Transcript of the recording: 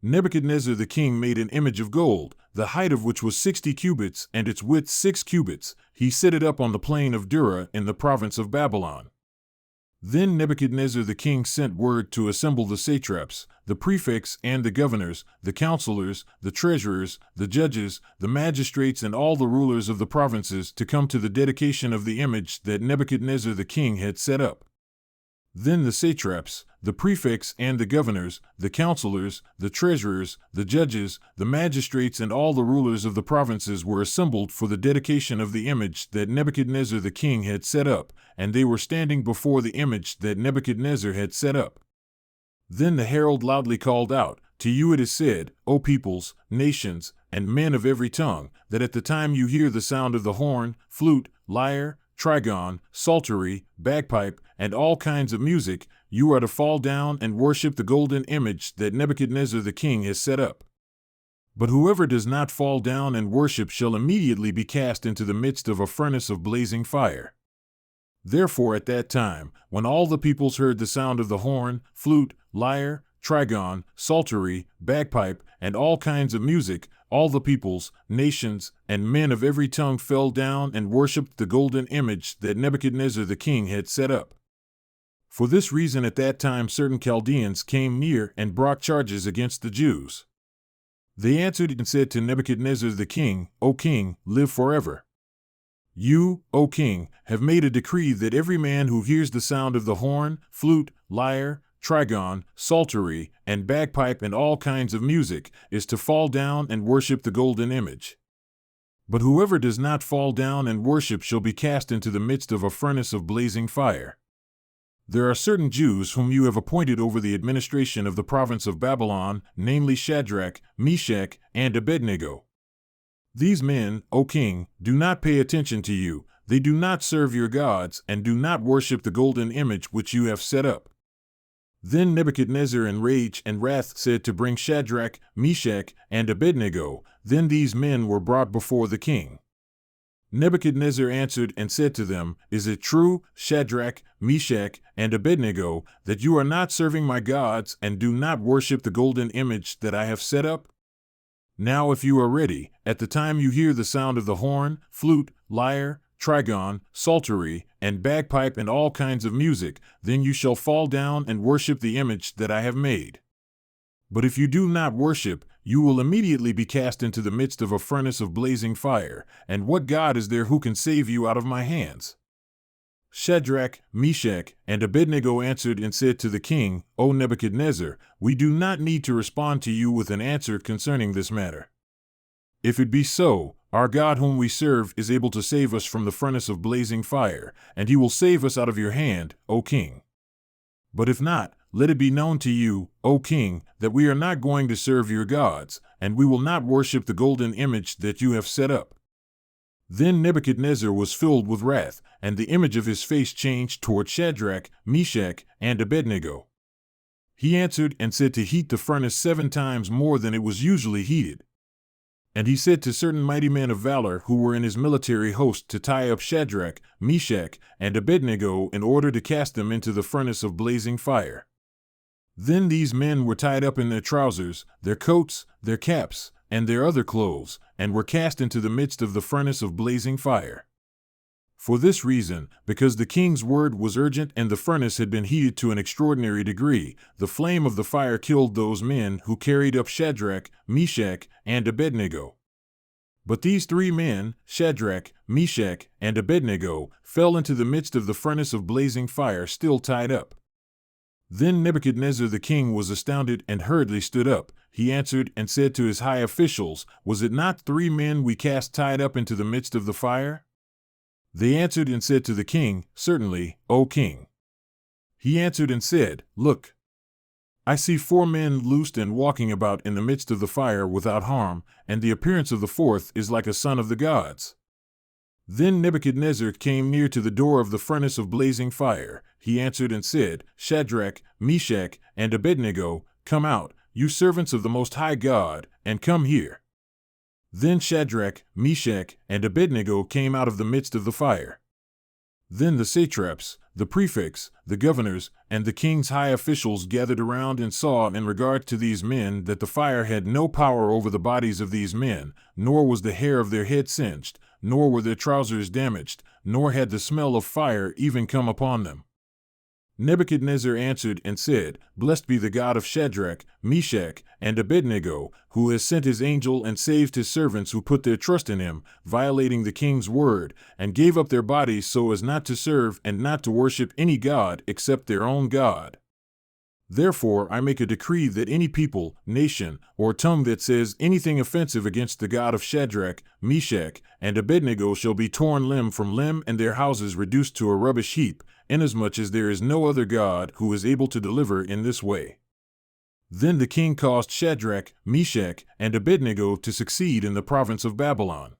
Nebuchadnezzar the king made an image of gold, the height of which was 60 cubits and its width 6 cubits. He set it up on the plain of Dura in the province of Babylon. Then Nebuchadnezzar the king sent word to assemble the satraps, the prefects and the governors, the counselors, the treasurers, the judges, the magistrates, and all the rulers of the provinces to come to the dedication of the image that Nebuchadnezzar the king had set up. Then the satraps, the prefects and the governors, the counselors, the treasurers, the judges, the magistrates, and all the rulers of the provinces were assembled for the dedication of the image that Nebuchadnezzar the king had set up, and they were standing before the image that Nebuchadnezzar had set up. Then the herald loudly called out, "To you it is said, O peoples, nations, and men of every tongue, that at the time you hear the sound of the horn, flute, lyre, trigon, psaltery, bagpipe, and all kinds of music, you are to fall down and worship the golden image that Nebuchadnezzar the king has set up. But whoever does not fall down and worship shall immediately be cast into the midst of a furnace of blazing fire." Therefore at that time, when all the peoples heard the sound of the horn, flute, lyre, trigon, psaltery, bagpipe, and all kinds of music, all the peoples, nations, and men of every tongue fell down and worshipped the golden image that Nebuchadnezzar the king had set up. For this reason at that time certain Chaldeans came near and brought charges against the Jews. They answered and said to Nebuchadnezzar the king, "O king, live forever. You, O king, have made a decree that every man who hears the sound of the horn, flute, lyre, trigon, psaltery, and bagpipe and all kinds of music is to fall down and worship the golden image. But whoever does not fall down and worship shall be cast into the midst of a furnace of blazing fire. There are certain Jews whom you have appointed over the administration of the province of Babylon, namely Shadrach, Meshach, and Abednego. These men, O king, do not pay attention to you, they do not serve your gods, and do not worship the golden image which you have set up." Then Nebuchadnezzar in rage and wrath said to bring Shadrach, Meshach, and Abednego. Then these men were brought before the king. Nebuchadnezzar answered and said to them, "Is it true, Shadrach, Meshach, and Abednego, that you are not serving my gods and do not worship the golden image that I have set up? Now if you are ready, at the time you hear the sound of the horn, flute, lyre, trigon, psaltery, and bagpipe and all kinds of music, then you shall fall down and worship the image that I have made. But if you do not worship, you will immediately be cast into the midst of a furnace of blazing fire, and what God is there who can save you out of my hands?" Shadrach, Meshach, and Abednego answered and said to the king, "O Nebuchadnezzar, we do not need to respond to you with an answer concerning this matter. If it be so, our God whom we serve is able to save us from the furnace of blazing fire, and he will save us out of your hand, O king. But if not, let it be known to you, O king, that we are not going to serve your gods, and we will not worship the golden image that you have set up." Then Nebuchadnezzar was filled with wrath, and the image of his face changed toward Shadrach, Meshach, and Abednego. He answered and said to heat the furnace 7 times more than it was usually heated. And he said to certain mighty men of valor who were in his military host to tie up Shadrach, Meshach, and Abednego in order to cast them into the furnace of blazing fire. Then these men were tied up in their trousers, their coats, their caps, and their other clothes, and were cast into the midst of the furnace of blazing fire. For this reason, because the king's word was urgent and the furnace had been heated to an extraordinary degree, the flame of the fire killed those men who carried up Shadrach, Meshach, and Abednego. But these 3 men, Shadrach, Meshach, and Abednego, fell into the midst of the furnace of blazing fire still tied up. Then Nebuchadnezzar the king was astounded and hurriedly stood up. He answered and said to his high officials, "Was it not 3 men we cast tied up into the midst of the fire?" They answered and said to the king, "Certainly, O king." He answered and said, "Look, I see 4 men loosed and walking about in the midst of the fire without harm, and the appearance of the 4th is like a son of the gods." Then Nebuchadnezzar came near to the door of the furnace of blazing fire. He answered and said, "Shadrach, Meshach, and Abednego, come out, you servants of the Most High God, and come here." Then Shadrach, Meshach, and Abednego came out of the midst of the fire. Then the satraps, the prefects, the governors, and the king's high officials gathered around and saw in regard to these men that the fire had no power over the bodies of these men, nor was the hair of their head singed, nor were their trousers damaged, nor had the smell of fire even come upon them. Nebuchadnezzar answered and said, Blessed be the God of Shadrach, Meshach, and Abednego, who has sent his angel and saved his servants who put their trust in him, violating the king's word, and gave up their bodies so as not to serve and not to worship any god except their own God. Therefore I make a decree that any people, nation, or tongue that says anything offensive against the God of Shadrach, Meshach, and Abednego shall be torn limb from limb and their houses reduced to a rubbish heap, inasmuch as there is no other God who is able to deliver in this way. Then the king caused Shadrach, Meshach, and Abednego to succeed in the province of Babylon.